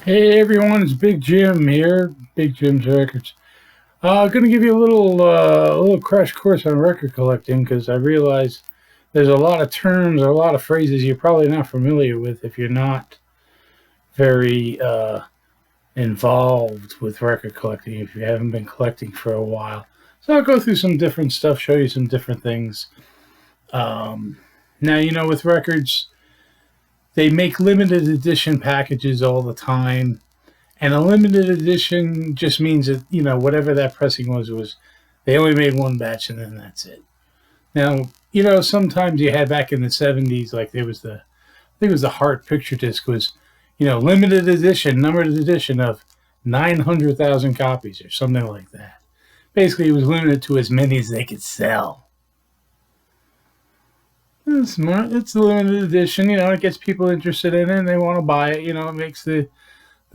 Hey everyone, it's Big Jim here, Big Jim's Records. Going to give you a little crash course on record collecting because I realize there's a lot of terms or a lot of phrases you're probably not familiar with if you're not very involved with record collecting, if you haven't been collecting for a while. So I'll go through some different stuff, show you some different things. Um, Now, with records, they make limited edition packages all the time. And a limited edition just means that, whatever that pressing was they only made one batch and then that's it. Now, sometimes you had back in the 70s, like there was I think it was the Heart picture disc was, limited edition, numbered edition of 900,000 copies or something like that. Basically, it was limited to as many as they could sell. It's smart. It's a limited edition, it gets people interested in it and they want to buy it, it makes the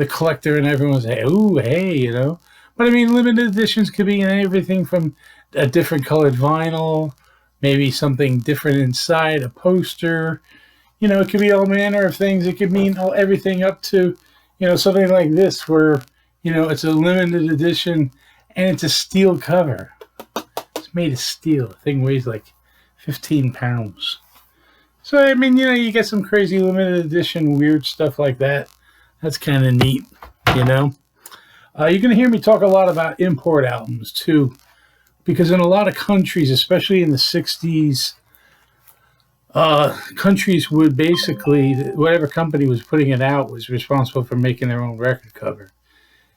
collector and everyone say, "Ooh, hey," But I mean, limited editions could be everything from a different colored vinyl, maybe something different inside a poster. It could be all manner of things. It could mean everything up to, something like this, where it's a limited edition and it's a steel cover. It's made of steel. The thing weighs like 15 pounds. So I mean, you get some crazy limited edition weird stuff like that. That's kind of neat, You're going to hear me talk a lot about import albums, too, because in a lot of countries, especially in the 60s, countries would basically, whatever company was putting it out was responsible for making their own record cover.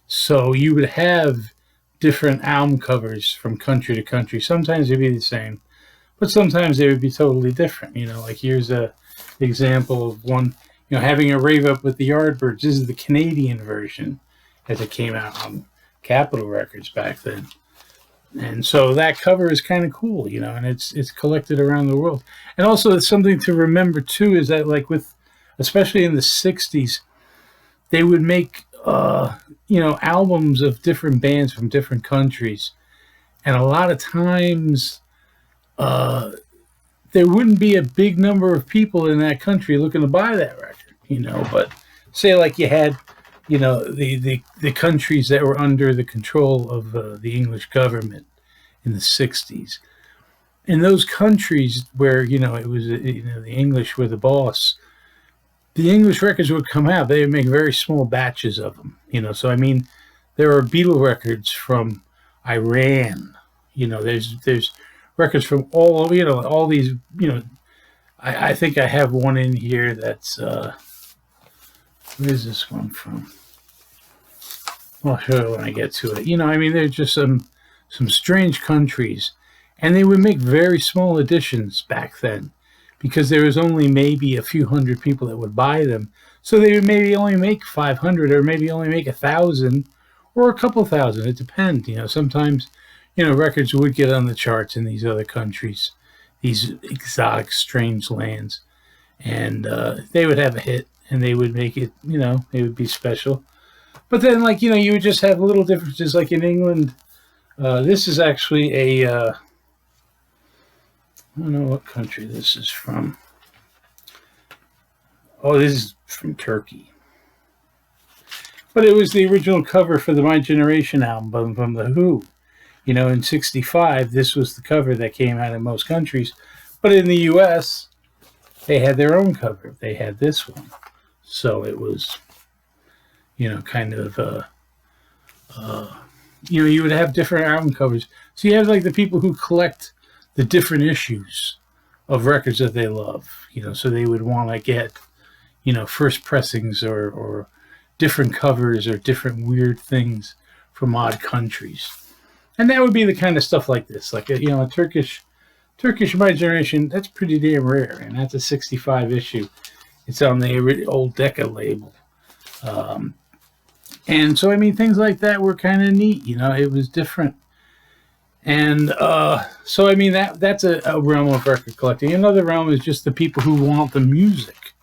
So you would have different album covers from country to country. Sometimes they'd be the same, but sometimes they would be totally different. Like here's a example of one, having a rave up with the Yardbirds. This is the Canadian version as it came out on Capitol Records back then. And so that cover is kind of cool, and it's collected around the world. And also it's something to remember too is that like especially in the 60s, they would make albums of different bands from different countries. And a lot of times there wouldn't be a big number of people in that country looking to buy that record, but say like you had, the countries that were under the control of the English government in the 60s. In those countries where, it was, the English were the boss, the English records would come out. They would make very small batches of them, So, I mean, there are Beatle records from Iran. There's records from all these, I think I have one in here that's, where's this one from? I'll show you when I get to it. There's just some strange countries, and they would make very small editions back then because there was only maybe a few hundred people that would buy them. So they would maybe only make 500 or maybe only make 1,000 or a couple thousand. It depends. Sometimes records would get on the charts in these other countries, these exotic, strange lands, and they would have a hit, and they would make it, it would be special. But then, like, you would just have little differences, like in England. This is actually I don't know what country this is from. Oh, this is from Turkey. But it was the original cover for the My Generation album from The Who. In 65, this was the cover that came out in most countries. But in the U.S., they had their own cover. They had this one. So it was, kind of, you would have different album covers. So you have, like, the people who collect the different issues of records that they love. So they would want to get, first pressings or different covers or different weird things from odd countries. And that would be the kind of stuff like this, like a Turkish My Generation. That's pretty damn rare, and that's a 65 issue. It's on the old Decca label, and so things like that were kind of neat. It was different, and so that's a realm of record collecting. Another realm is just the people who want the music,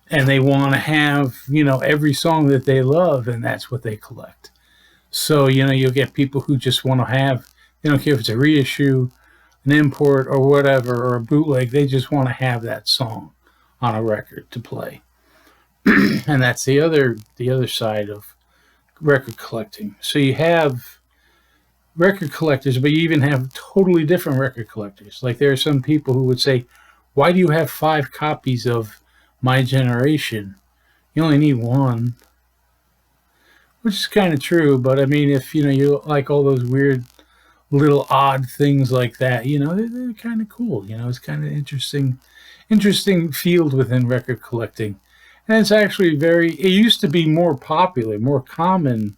and they want to have every song that they love, and that's what they collect. So, you'll get people who just want to have, they don't care if it's a reissue, an import, or whatever, or a bootleg. They just want to have that song on a record to play. And that's the other side of record collecting. So you have record collectors, but you even have totally different record collectors. Like there are some people who would say, "Why do you have 5 copies of My Generation? You only need one." Which is kind of true, but I mean, if you like all those weird little odd things like that, they're kind of cool. It's kind of interesting field within record collecting, and it's actually very. It used to be more popular, more common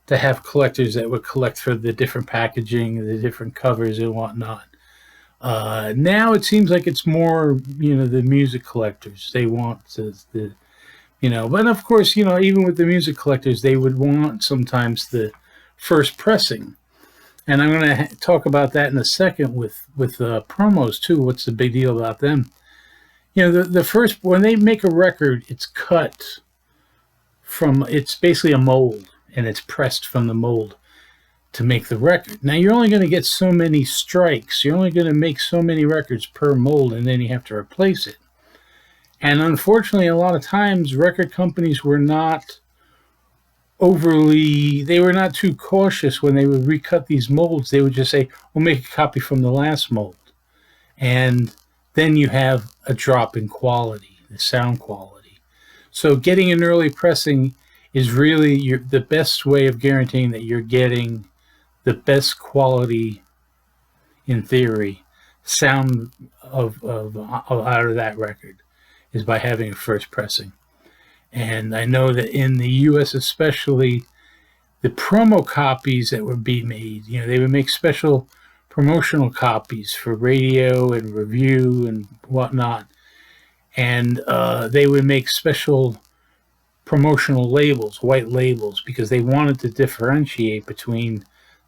to have collectors that would collect for the different packaging, the different covers and whatnot. Now it seems like it's more, the music collectors. They want but of course, even with the music collectors, they would want sometimes the first pressing. And I'm going to talk about that in a second with promos too. What's the big deal about them? The first, when they make a record, it's cut it's basically a mold, and it's pressed from the mold to make the record. Now you're only going to get so many strikes. You're only going to make so many records per mold, and then you have to replace it. And unfortunately, a lot of times record companies were not too cautious when they would recut these molds. They would just say, we'll make a copy from the last mold. And then you have a drop in quality, the sound quality. So getting an early pressing is really the best way of guaranteeing that you're getting the best quality, in theory, sound of out of that record, is by having a first pressing. And I know that in the U.S. especially, the promo copies that would be made, they would make special promotional copies for radio and review and whatnot. And they would make special promotional labels, white labels, because they wanted to differentiate between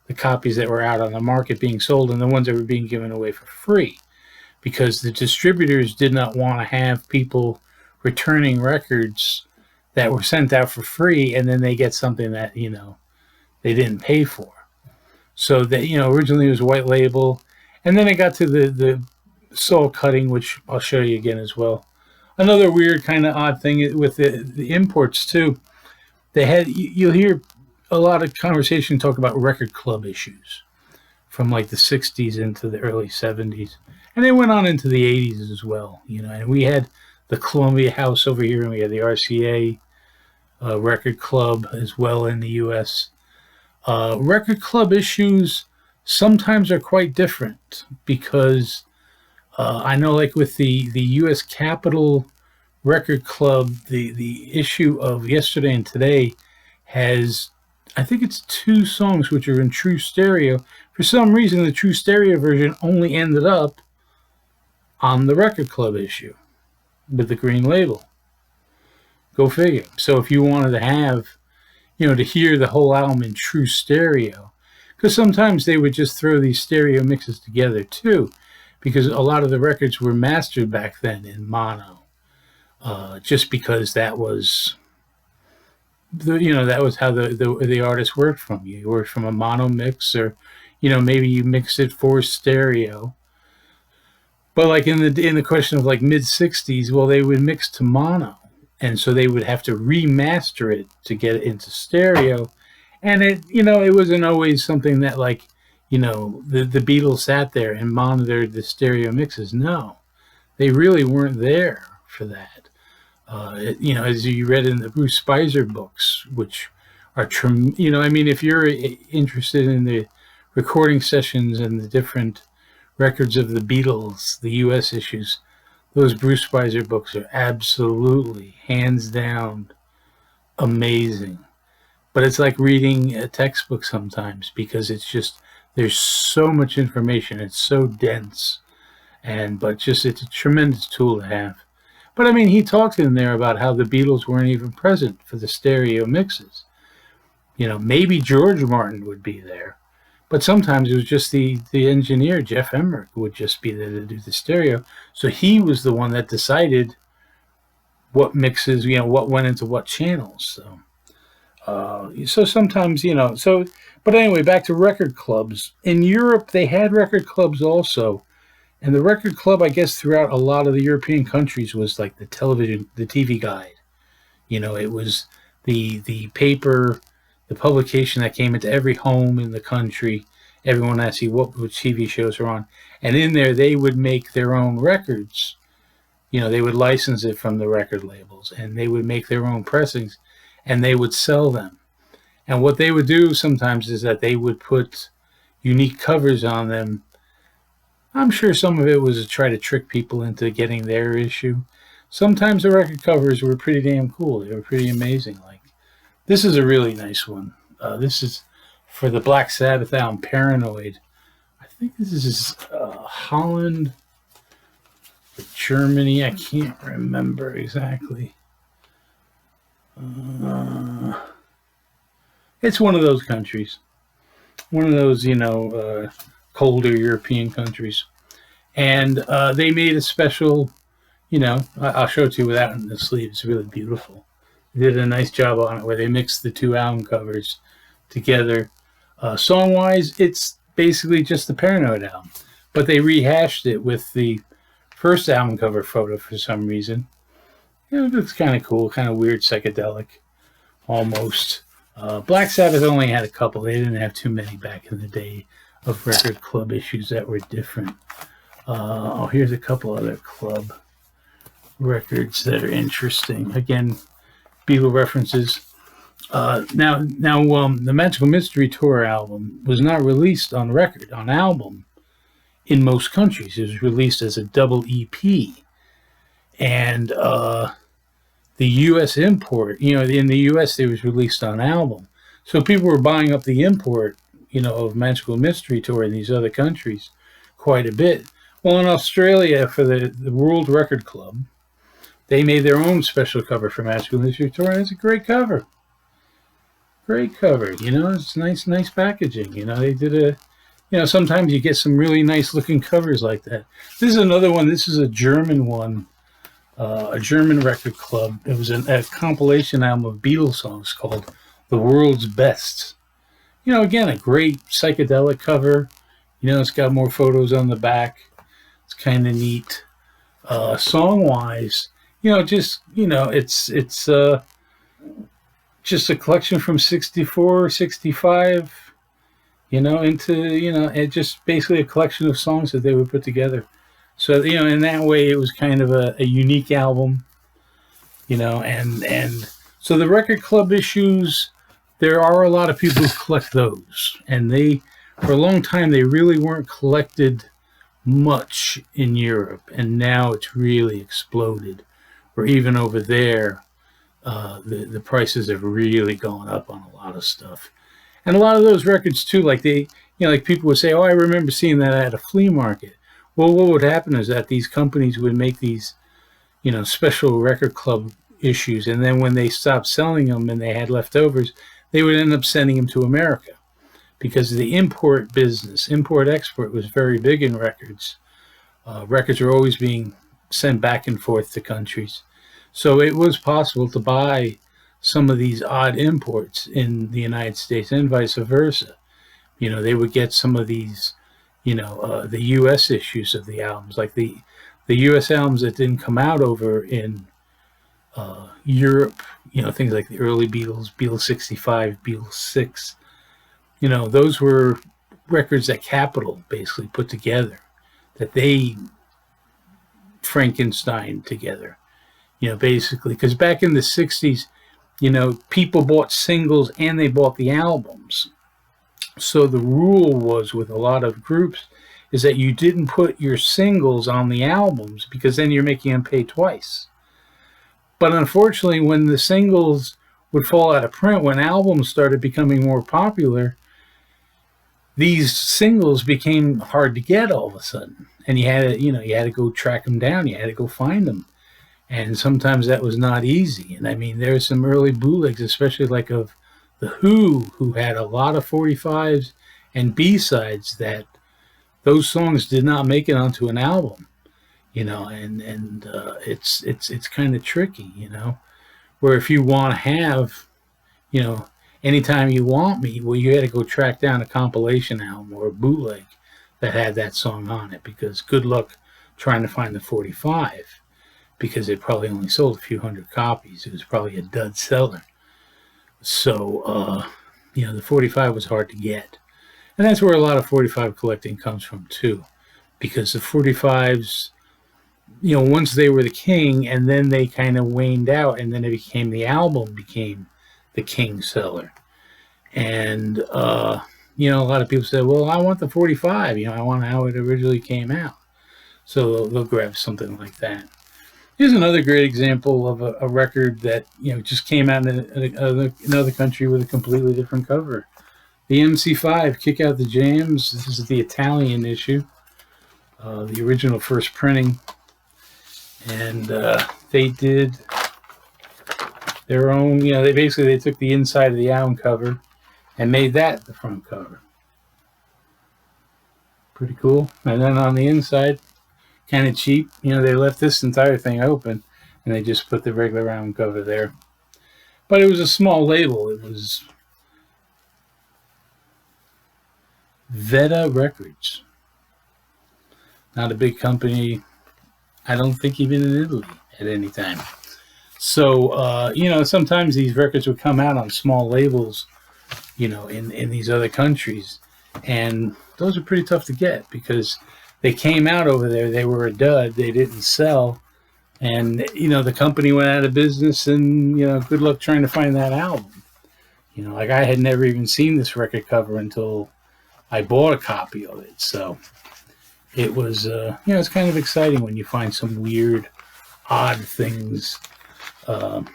the copies that were out on the market being sold and the ones that were being given away for free. Because the distributors did not want to have people returning records that were sent out for free, and then they get something that they didn't pay for. So that originally it was white label, and then it got to the saw cutting, which I'll show you again as well. Another weird kind of odd thing with the imports too. You'll hear a lot of conversation talk about record club issues from like the 60s into the early 70s. And they went on into the 80s as well, and we had the Columbia House over here, and we had the RCA record club as well in the U.S. Record club issues sometimes are quite different because I know, like with the U.S. Capitol Record Club, the issue of Yesterday and Today has, I think it's 2 songs which are in true stereo. For some reason, the true stereo version only ended up on the record club issue with the green label. Go figure. So if you wanted to have, to hear the whole album in true stereo, because sometimes they would just throw these stereo mixes together too, because a lot of the records were mastered back then in mono, just because that was that was how the artist worked from you. You worked from a mono mix, or maybe you mixed it for stereo. But like in the question of like mid 60s, well, they would mix to mono, and so they would have to remaster it to get it into stereo. And it wasn't always something that like the Beatles sat there and monitored the stereo mixes. No, they really weren't there for that. As you read in the Bruce Spicer books, which are if you're interested in the recording sessions and the different records of the Beatles, the U.S. issues, those Bruce Spicer books are absolutely, hands down, amazing. But it's like reading a textbook sometimes, because there's so much information. It's so dense, but it's a tremendous tool to have. But I mean, he talked in there about how the Beatles weren't even present for the stereo mixes. Maybe George Martin would be there, but sometimes it was just the engineer, Jeff Emmerich, would just be there to do the stereo. So he was the one that decided what mixes, what went into what channels. So sometimes, but anyway, back to record clubs. In Europe, they had record clubs also. And the record club, I guess, throughout a lot of the European countries was like the TV guide. It was the paper, the publication that came into every home in the country. Everyone had to see what TV shows are on, and in there they would make their own records. They would license it from the record labels, and they would make their own pressings, and they would sell them. And what they would do sometimes is that they would put unique covers on them. I'm sure some of it was to try to trick people into getting their issue. Sometimes the record covers were pretty damn cool. They were pretty amazing. Like, this is a really nice one. This is for the Black Sabbath album Paranoid. I think this is Holland, Germany. I can't remember exactly. It's one of those countries. One of those, colder European countries. And they made a special, I'll show it to you without in the sleeve. It's really beautiful. They did a nice job on it where they mixed the two album covers together. Song-wise, it's basically just the Paranoid album. But they rehashed it with the first album cover photo for some reason. It looks kind of cool, kind of weird, psychedelic, almost. Black Sabbath only had a couple. They didn't have too many back in the day of record club issues that were different. Here's a couple other club records that are interesting. Again, Beatle references. Now, the Magical Mystery Tour album was not released on record, on album, in most countries. It was released as a double EP. And the U.S. import, in the U.S. it was released on album. So people were buying up the import, of Magical Mystery Tour in these other countries quite a bit. Well, in Australia, for the World Record Club, they made their own special cover for Magical Mystery Tour, and it's a great cover. Great cover, it's nice packaging. They did sometimes you get some really nice looking covers like that. This is another one. This is a German one, a German record club. It was a compilation album of Beatles songs called The World's Best. Again, a great psychedelic cover. It's got more photos on the back. It's kind of neat. Song-wise, it's just a collection from 64, 65, into, it's just basically a collection of songs that they would put together. So, in that way, it was kind of a unique album, and so the record club issues, there are a lot of people who collect those, and for a long time, they really weren't collected much in Europe, and now it's really exploded, where even over there, the prices have really gone up on a lot of stuff. And a lot of those records too, like like people would say, oh, I remember seeing that at a flea market. Well, what would happen is that these companies would make these, special record club issues, and then when they stopped selling them and they had leftovers, they would end up sending them to America, because the import business, import-export, was very big in records. Records were always being sent back and forth to countries. So it was possible to buy some of these odd imports in the United States and vice versa. They would get some of these, the U.S. issues of the albums, like the U.S. albums that didn't come out over in Europe, things like the early Beatles, Beatles 65, Beatles 6. Those were records that Capitol basically put together, that they Frankenstein together. Basically, because back in the 60s, people bought singles and they bought the albums. So the rule was with a lot of groups is that you didn't put your singles on the albums, because then you're making them pay twice. But unfortunately, when the singles would fall out of print, when albums started becoming more popular, these singles became hard to get all of a sudden. And you had to go track them down. You had to go find them. And sometimes that was not easy. And I mean, there's some early bootlegs, especially like of The Who had a lot of 45s and B-sides that those songs did not make it onto an album, and it's kind of tricky, where if you want to have, Anytime You Want Me, well, you had to go track down a compilation album or a bootleg that had that song on it, because good luck trying to find the 45. because it probably only sold a few hundred copies. It was probably a dud seller. So, the 45 was hard to get. And that's where a lot of 45 collecting comes from, too. Because the 45s, once they were the king, and then they kind of waned out, and then the album became the king seller. And, a lot of people said, well, I want the 45. I want how it originally came out. So they'll grab something like that. Here's another great example of a record that, just came out in another country with a completely different cover. The MC5, Kick Out the Jams. This is the Italian issue, the original first printing. And they did their own, they took the inside of the album cover and made that the front cover. Pretty cool. And then on the inside, kind of cheap, they left this entire thing open and they just put the regular album cover there. But it was a small label. It was Veta Records. Not a big company, I don't think even in Italy at any time. So, sometimes these records would come out on small labels, in these other countries. And those are pretty tough to get because they came out over there. They were a dud. They didn't sell. And, the company went out of business and, good luck trying to find that album. Like I had never even seen this record cover until I bought a copy of it. So it was, it's kind of exciting when you find some weird, odd things. And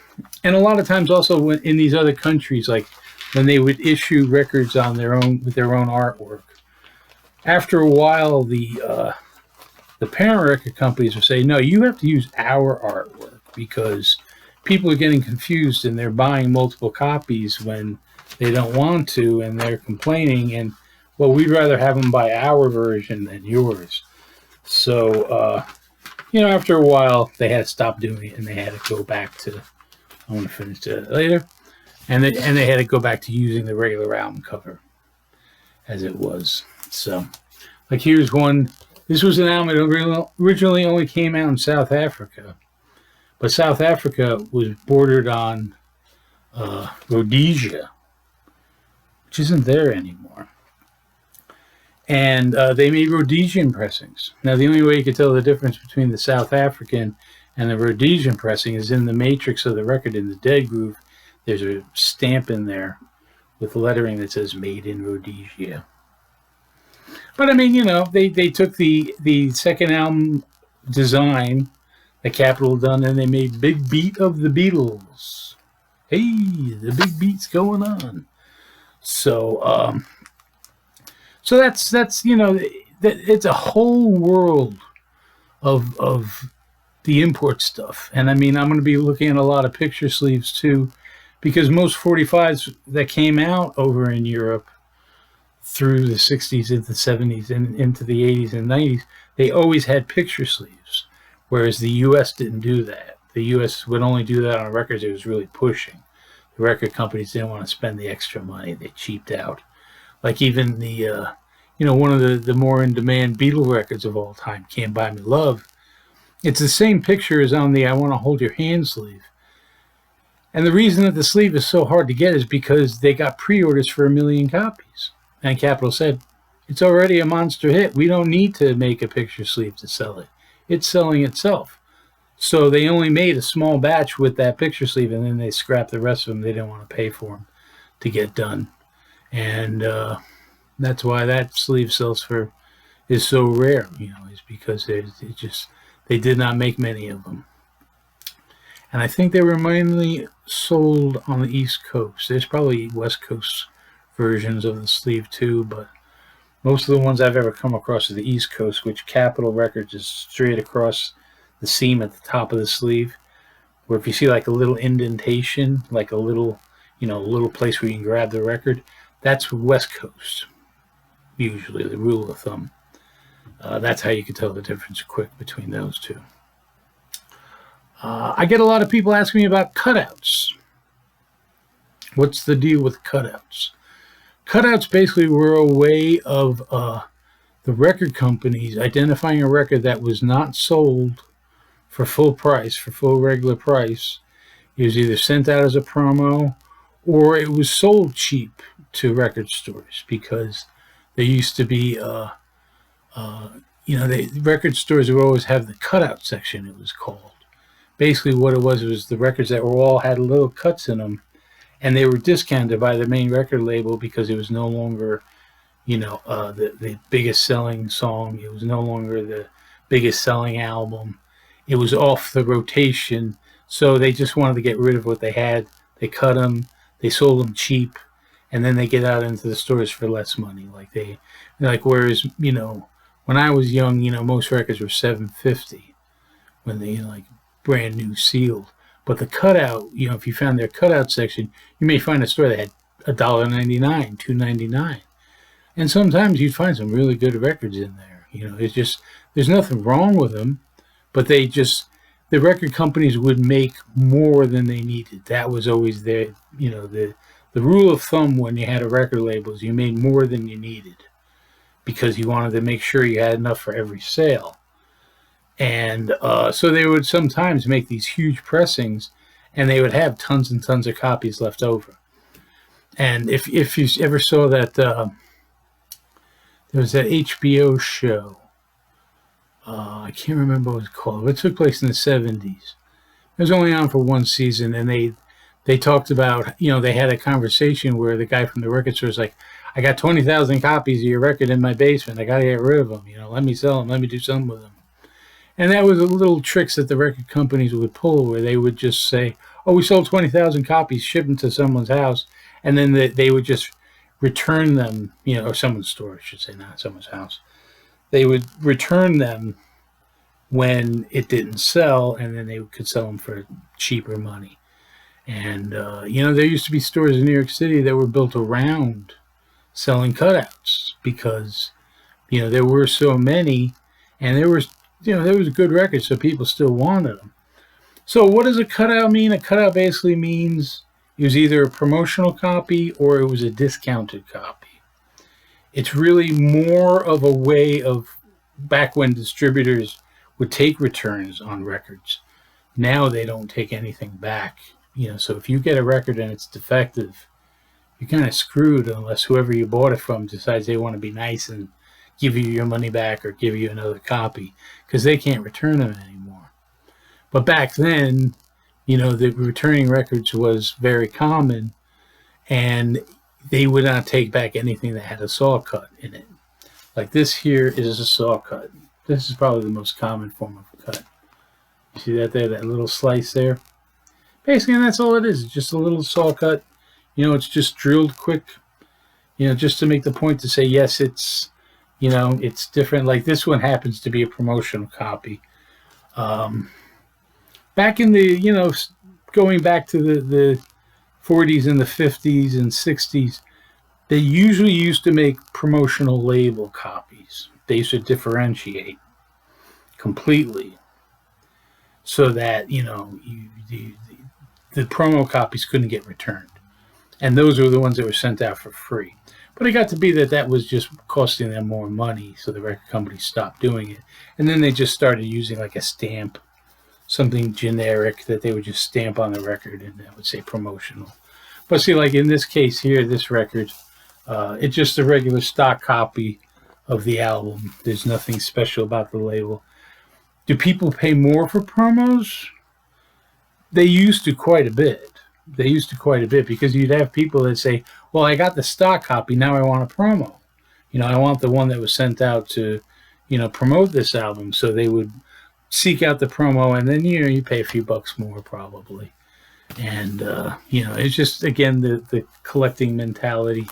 a lot of times also when, in these other countries, like when they would issue records on their own with their own artwork, after a while, the parent record companies would say, no, you have to use our artwork because people are getting confused and they're buying multiple copies when they don't want to and they're complaining. And, well, we'd rather have them buy our version than yours. So, after a while, they had to stop doing it and they had to go back to, I want to finish that later, and they had to go back to using the regular album cover as it was. So, like here's one. This was an album that originally only came out in South Africa. But South Africa was bordered on Rhodesia, which isn't there anymore. And they made Rhodesian pressings. Now, the only way you could tell the difference between the South African and the Rhodesian pressing is in the matrix of the record, in the dead groove. There's a stamp in there with lettering that says "Made in Rhodesia." But I mean, they took the second album design that Capitol done, and they made "Big Beat of the Beatles." Hey, the big beat's going on. So, so that's it's a whole world of the import stuff. And I mean, I'm going to be looking at a lot of picture sleeves too, because most 45s that came out over in Europe through the 60s into the 70s and into the 80s and 90s, they always had picture sleeves, whereas the U.S. didn't do that. The U.S. would only do that on records it was really pushing. The record companies didn't want to spend the extra money. They cheaped out. Like even the, one of the more in-demand Beatle records of all time, Can't Buy Me Love, it's the same picture as on the I Want to Hold Your Hand sleeve. And the reason that the sleeve is so hard to get is because they got pre-orders for 1 million copies. And Capitol said, it's already a monster hit. We don't need to make a picture sleeve to sell it. It's selling itself. So they only made a small batch with that picture sleeve, and then they scrapped the rest of them. They didn't want to pay for them to get done. And that's why that sleeve is so rare, is because they did not make many of them. And I think they were mainly sold on the East Coast. There's probably West Coast versions of the sleeve too, but most of the ones I've ever come across are the East Coast, which Capitol Records is straight across the seam at the top of the sleeve, where if you see like a little indentation, like a little place where you can grab the record, that's West Coast, usually the rule of thumb. That's how you can tell the difference quick between those two. I get a lot of people asking me about cutouts. What's the deal with cutouts? Cutouts basically were a way of the record companies identifying a record that was not sold for full price, for full regular price. It was either sent out as a promo or it was sold cheap to record stores because there used to be, record stores would always have the cutout section, it was called. Basically, what it was the records that were all had little cuts in them, and they were discounted by the main record label because it was no longer, the biggest selling song. It was no longer the biggest selling album. It was off the rotation, so they just wanted to get rid of what they had. They cut them, they sold them cheap, and then they get out into the stores for less money. Whereas when I was young, most records were $7.50 when they brand new sealed. But the cutout, if you found their cutout section, you may find a store that had $1.99, $2.99, and sometimes you'd find some really good records in there. It's just there's nothing wrong with them, but the record companies would make more than they needed. That was always their, the rule of thumb when you had a record label is you made more than you needed because you wanted to make sure you had enough for every sale. And so they would sometimes make these huge pressings, and they would have tons and tons of copies left over. And if you ever saw that, there was that HBO show. I can't remember what it was called, but it took place in the 70s. It was only on for one season, and they talked about, they had a conversation where the guy from the record store was like, I got 20,000 copies of your record in my basement. I got to get rid of them. Let me sell them. Let me do something with them. And that was the little tricks that the record companies would pull, where they would just say, oh, we sold 20,000 copies, ship them to someone's house, and then they would just return them, or someone's store, I should say, not someone's house. They would return them when it didn't sell, and then they could sell them for cheaper money. And, there used to be stores in New York City that were built around selling cutouts because, there were so many, and there was a good record, so people still wanted them. So what does a cutout mean? A cutout basically means it was either a promotional copy or it was a discounted copy. It's really more of a way of, back when distributors would take returns on records. Now they don't take anything back. So if you get a record and it's defective, you're kind of screwed unless whoever you bought it from decides they want to be nice and give you your money back or give you another copy, because they can't return them anymore. But back then, the returning records was very common, and they would not take back anything that had a saw cut in it. Like this here is a saw cut. This is probably the most common form of a cut. You see that there, that little slice there? Basically, and that's all it is. It's just a little saw cut. It's just drilled quick, just to make the point to say, yes, it's, it's different. Like this one happens to be a promotional copy. Back in the, going back to the 40s and the 50s and 60s, they usually used to make promotional label copies. They used to differentiate completely so that, the promo copies couldn't get returned. And those were the ones that were sent out for free. But it got to be that was just costing them more money, so the record company stopped doing it. And then they just started using like a stamp, something generic that they would just stamp on the record, and that would say promotional. But see, like in this case here, this record, it's just a regular stock copy of the album. There's nothing special about the label. Do people pay more for promos? They used to quite a bit. Because you'd have people that say, well, I got the stock copy, now I want a promo. I want the one that was sent out to, promote this album. So they would seek out the promo, and then, you pay a few bucks more probably. And, it's just, again, the collecting mentality.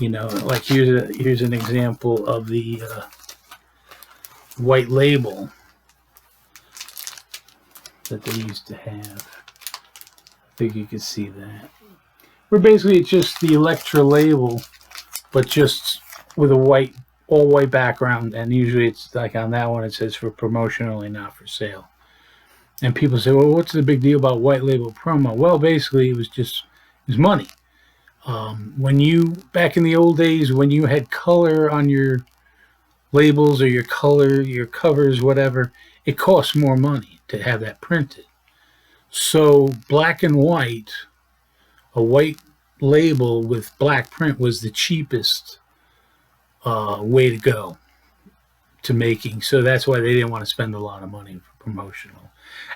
Like here's an example of the white label that they used to have. I think you can see that. Where basically it's just the Electra label, but just with a all white background, and usually it's like on that one it says for promotion only, not for sale. And people say, well, what's the big deal about white label promo? Well, basically it was money. Back in the old days, when you had color on your labels or your covers, whatever, it costs more money. to have that printed. So black and white, a white label with black print was the cheapest way to go to making. So that's why they didn't want to spend a lot of money for promotional.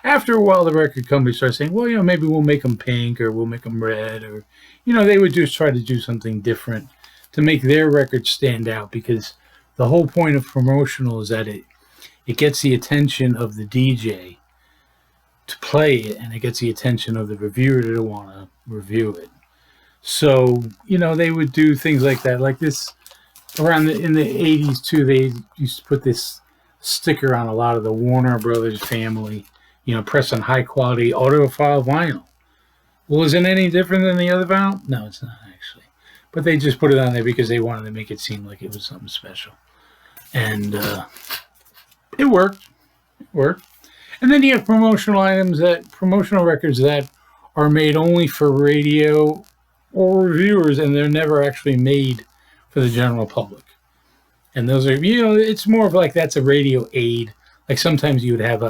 After a while, the record company started saying, well, maybe we'll make them pink or we'll make them red, or, they would just try to do something different to make their record stand out, because the whole point of promotional is that it gets the attention of the DJ to play it, and it gets the attention of the reviewer to want to review it. So, they would do things like that. Like this, in the 80s too, they used to put this sticker on a lot of the Warner Brothers family, press on high quality audiophile vinyl. Well, is it any different than the other vinyl? No, it's not actually. But they just put it on there because they wanted to make it seem like it was something special. And it worked. It worked. And then you have promotional records that are made only for radio or reviewers, and they're never actually made for the general public. And those are, it's more of like that's a radio aid. Like sometimes you would have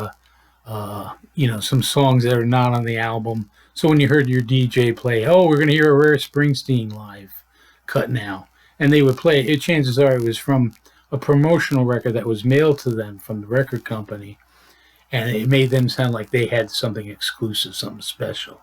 some songs that are not on the album. So when you heard your DJ play, oh, we're going to hear a Rare Springsteen live cut now, and they would play it, chances are it was from a promotional record that was mailed to them from the record company, and it made them sound like they had something exclusive, something special.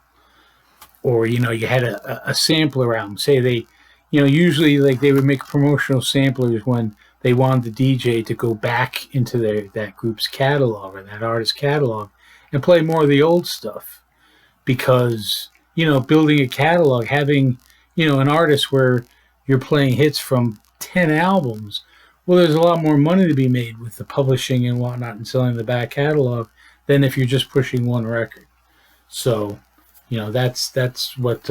Or, you had a sampler album. Say they, usually like they would make promotional samplers when they wanted the DJ to go back into that group's catalog or that artist's catalog and play more of the old stuff. Because, building a catalog, having, an artist where you're playing hits from 10 albums, well, there's a lot more money to be made with the publishing and whatnot and selling the back catalog than if you're just pushing one record. So, that's what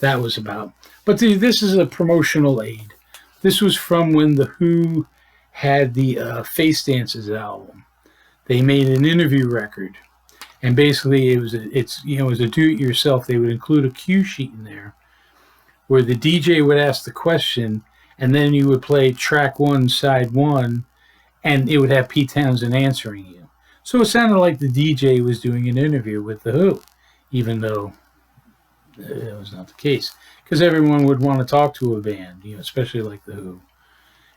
that was about. But this is a promotional aid. This was from when The Who had the Face Dances album. They made an interview record. And basically, it was a do-it-yourself. They would include a cue sheet in there where the DJ would ask the question, and then you would play track 1, side 1, and it would have Pete Townsend answering you. So it sounded like the DJ was doing an interview with The Who, even though it was not the case. Because everyone would want to talk to a band, especially like The Who,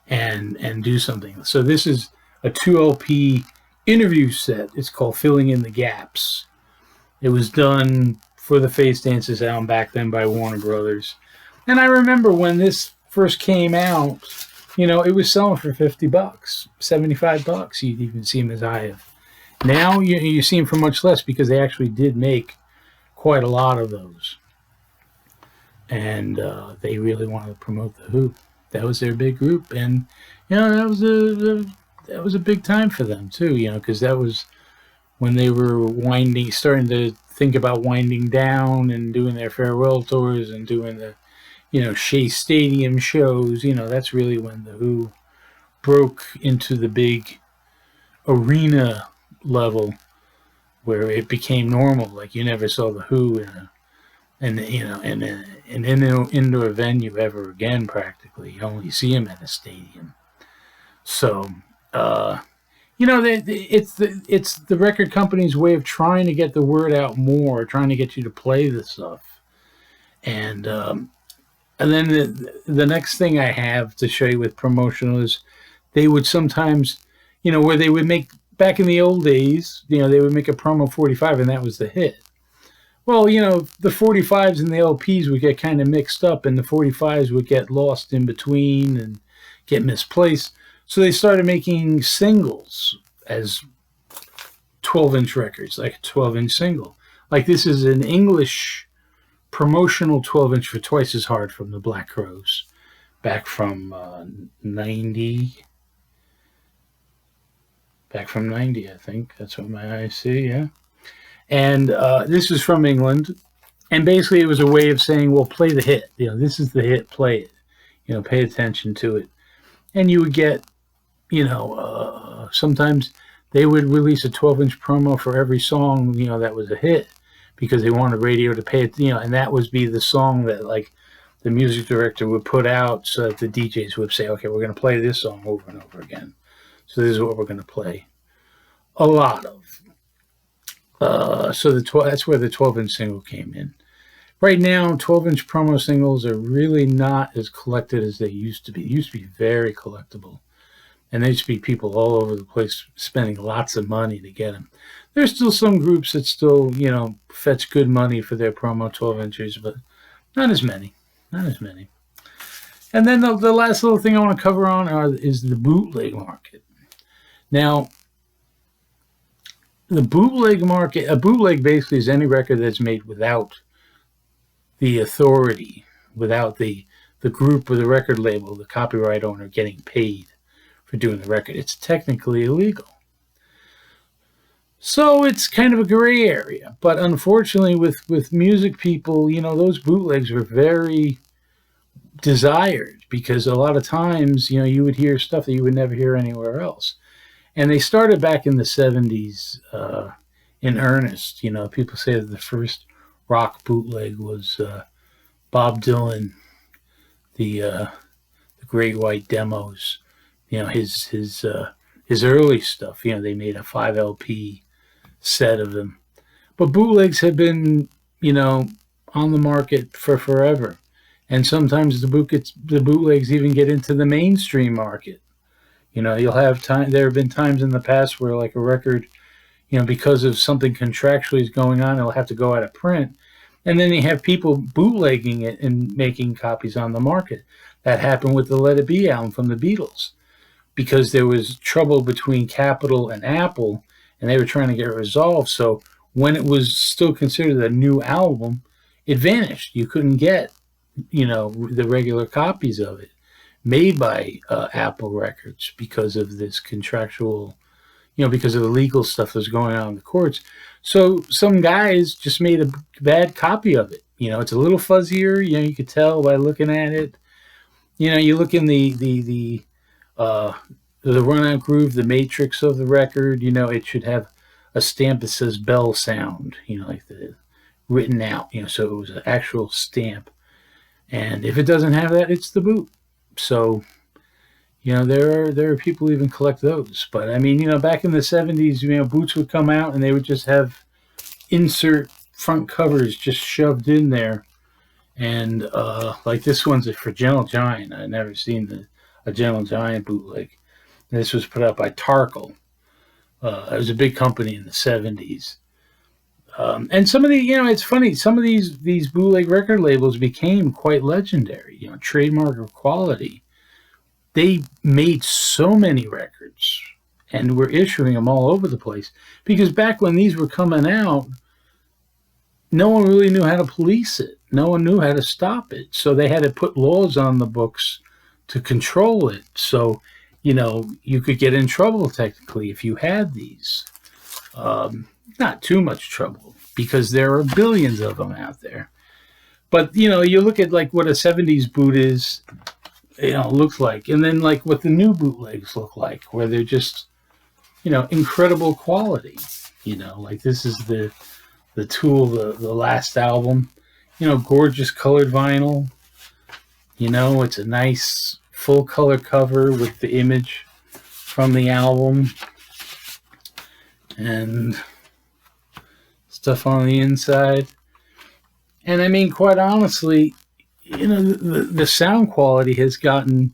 and do something. So this is a 2 LP interview set. It's called Filling in the Gaps. It was done for the Face Dances album back then by Warner Brothers. And I remember when this first came out, it was selling for $50, $75. You'd even see them as high as. Now you see them for much less because they actually did make quite a lot of those. And they really wanted to promote The Who. That was their big group. And, that was a big time for them too, because that was when they were starting to think about winding down and doing their farewell tours and doing the, Shea Stadium shows. That's really when The Who broke into the big arena level where it became normal. Like you never saw The Who in an indoor venue ever again. Practically, you only see them at a stadium. So. It's the record company's way of trying to get the word out more, trying to get you to play this stuff. And then the next thing I have to show you with promotional is they would sometimes, where they would make, back in the old days, they would make a promo 45 and that was the hit. Well, the 45s and the LPs would get kind of mixed up, and the 45s would get lost in between and get misplaced. So they started making singles as 12-inch records, like a 12-inch single. Like this is an English promotional 12-inch for Twice as Hard from the Black Crowes, back from 90. Back from 90, I think. That's what my eyes see, yeah. And this is from England. And basically it was a way of saying, well, play the hit. This is the hit, play it. Pay attention to it. And you would get, sometimes they would release a 12-inch promo for every song, that was a hit, because they wanted radio to pay it, and that would be the song that, like, the music director would put out so that the DJs would say, okay, we're going to play this song over and over again. So this is what we're going to play a lot of. That's where the 12-inch single came in. Right now, 12-inch promo singles are really not as collected as they used to be. They used to be very collectible, and there used to be people all over the place spending lots of money to get them. There's still some groups that still, fetch good money for their promo 12 inches, but not as many. Not as many. And then the last little thing I want to cover is the bootleg market. Now, the bootleg market, a bootleg basically is any record that's made without the authority, without the group or the record label, the copyright owner getting paid for doing the record. It's technically illegal. So it's kind of a gray area. But unfortunately, with music people, those bootlegs were very desired because a lot of times, you would hear stuff that you would never hear anywhere else. And they started back in the 70s in earnest. People say that the first rock bootleg was Bob Dylan, the Great White Demos. His early stuff. They made a 5 LP set of them. But bootlegs have been, on the market for forever. And sometimes the bootlegs even get into the mainstream market. You'll have time. There have been times in the past where, like, a record, because of something contractually is going on, it'll have to go out of print, and then you have people bootlegging it and making copies on the market. That happened with the Let It Be album from the Beatles, because there was trouble between Capitol and Apple, and they were trying to get it resolved. So when it was still considered a new album, it vanished. You couldn't get, the regular copies of it made by Apple Records because of this contractual, because of the legal stuff that's going on in the courts. So some guys just made a bad copy of it. It's a little fuzzier. You could tell by looking at it. You look in the run-out groove, the matrix of the record. It should have a stamp that says Bell Sound. Like the written out. So it was an actual stamp. And if it doesn't have that, it's the boot. So, there are people who even collect those. But I mean, back in the 70s, boots would come out and they would just have insert front covers just shoved in there. And like this one's for Gentle Giant. I'd never seen a Gentle Giant bootleg. This was put out by Tarkle. It was a big company in the 70s. And some of the, it's funny, some of these bootleg record labels became quite legendary, trademark of quality. They made so many records and were issuing them all over the place, because back when these were coming out, no one really knew how to police it. No one knew how to stop it. So they had to put laws on the books to control it. So, you could get in trouble technically if you had these. Not too much trouble, because there are billions of them out there. But, you look at like what a 70s boot is, looks like, and then like what the new bootlegs look like, where they're just, incredible quality. Like this is the Tool, the last album, gorgeous colored vinyl. It's a nice full color cover with the image from the album. And stuff on the inside. And I mean, quite honestly, the sound quality has grown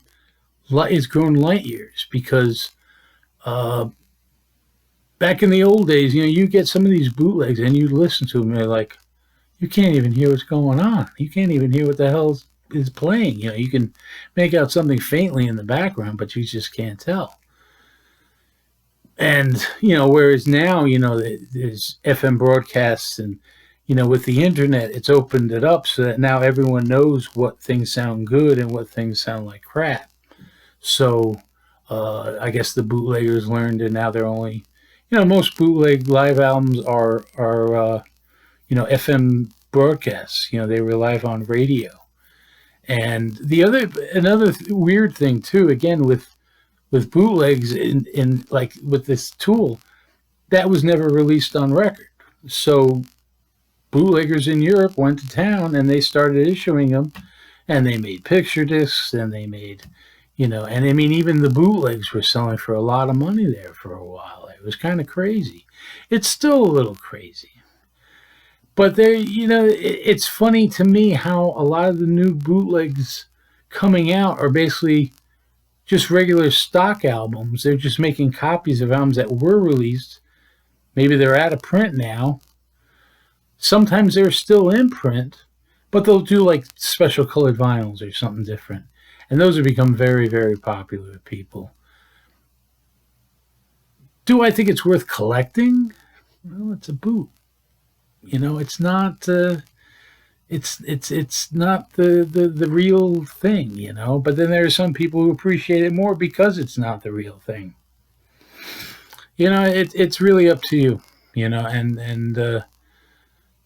light years, because back in the old days, you get some of these bootlegs and you listen to them and you're like, you can't even hear what's going on. You can't even hear what the hell is playing. You can make out something faintly in the background, but you just can't tell. And, whereas now, there's FM broadcasts and, with the internet, it's opened it up so that now everyone knows what things sound good and what things sound like crap. So I guess the bootleggers learned, and now they're only, most bootleg live albums are FM broadcasts. They were live on radio. And another weird thing too, again, with bootlegs in like with this Tool, that was never released on record. So bootleggers in Europe went to town and they started issuing them, and they made picture discs, and they made, And I mean, even the bootlegs were selling for a lot of money there for a while. It was kind of crazy. It's still a little crazy. But it's funny to me how a lot of the new bootlegs coming out are basically just regular stock albums. They're just making copies of albums that were released. Maybe they're out of print now. Sometimes they're still in print, but they'll do like special colored vinyls or something different. And those have become very, very popular with people. Do I think it's worth collecting? Well, it's a boot. It's not. It's not the real thing. But then there are some people who appreciate it more because it's not the real thing. It's really up to you. And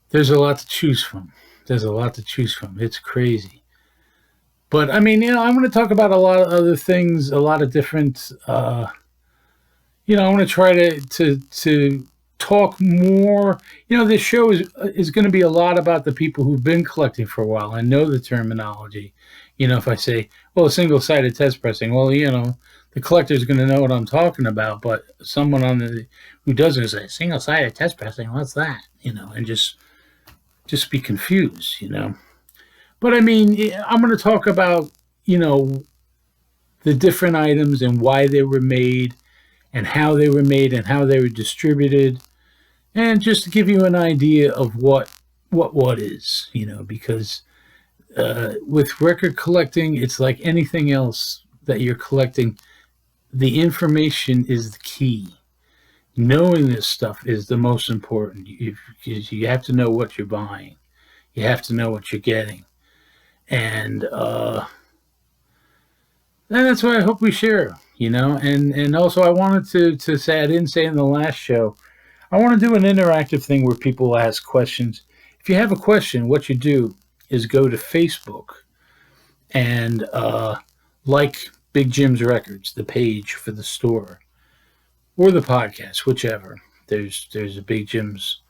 there's a lot to choose from. It's crazy. But I mean, I'm going to talk about a lot of other things, a lot of different. I want to try to talk more. This show is going to be a lot about the people who've been collecting for a while and know the terminology. If I say, well, a single-sided test pressing, well, the collector's going to know what I'm talking about. But someone who doesn't say single-sided test pressing, what's that? And just be confused. But I mean, I'm going to talk about the different items and why they were made and how they were made and how they were distributed, and just to give you an idea of what is, because with record collecting, it's like anything else that you're collecting. The information is the key. Knowing this stuff is the most important. You have to know what you're buying. You have to know what you're getting. And that's what I hope we share, And also, I wanted to say, I didn't say in the last show, I want to do an interactive thing where people ask questions. If you have a question, what you do is go to Facebook and like Big Jim's Records, the page for the store, or the podcast, whichever. There's a Big Jim's,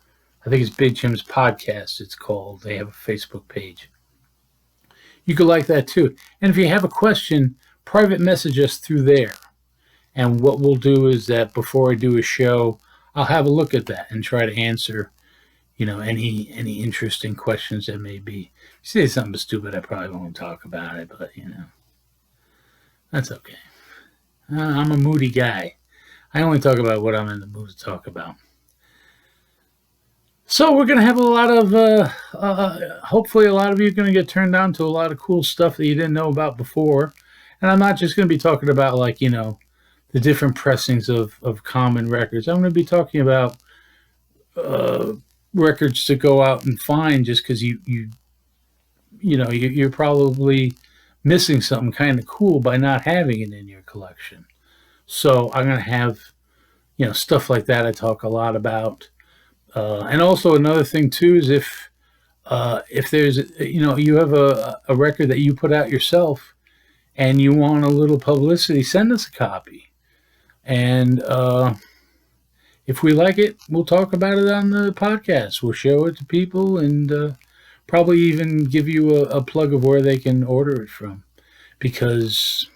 I think it's Big Jim's Podcast, it's called. They have a Facebook page. You could like that too. And if you have a question, private message us through there. And what we'll do is that before I do a show, I'll have a look at that and try to answer, any interesting questions that may be. If you say something stupid, I probably won't talk about it, but that's okay. I'm a moody guy. I only talk about what I'm in the mood to talk about. So we're going to have a lot of, hopefully a lot of you are going to get turned on to a lot of cool stuff that you didn't know about before. And I'm not just going to be talking about the different pressings of common records. I'm going to be talking about records to go out and find just because you're probably missing something kind of cool by not having it in your collection. So I'm going to have, stuff like that I talk a lot about. And also another thing too is if there's, you have a record that you put out yourself and you want a little publicity, send us a copy. And if we like it, we'll talk about it on the podcast. We'll show it to people and probably even give you a plug of where they can order it from. Because,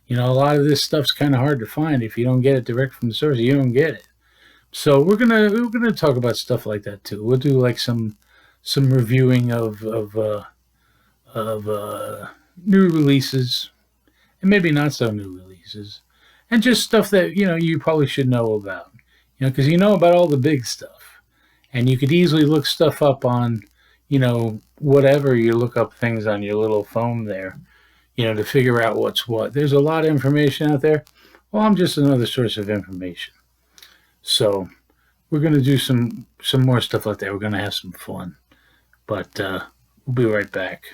a lot of this stuff's kind of hard to find. If you don't get it direct from the source, you don't get it. So we're gonna talk about stuff like that too. We'll do like some reviewing of new releases and maybe not so new releases, and just stuff that you probably should know about. Because you know about all the big stuff, and you could easily look stuff up on whatever you look up things on your little phone there, to figure out what's what. There's a lot of information out there. Well, I'm just another source of information. So we're going to do some more stuff like that. We're going to have some fun. But we'll be right back.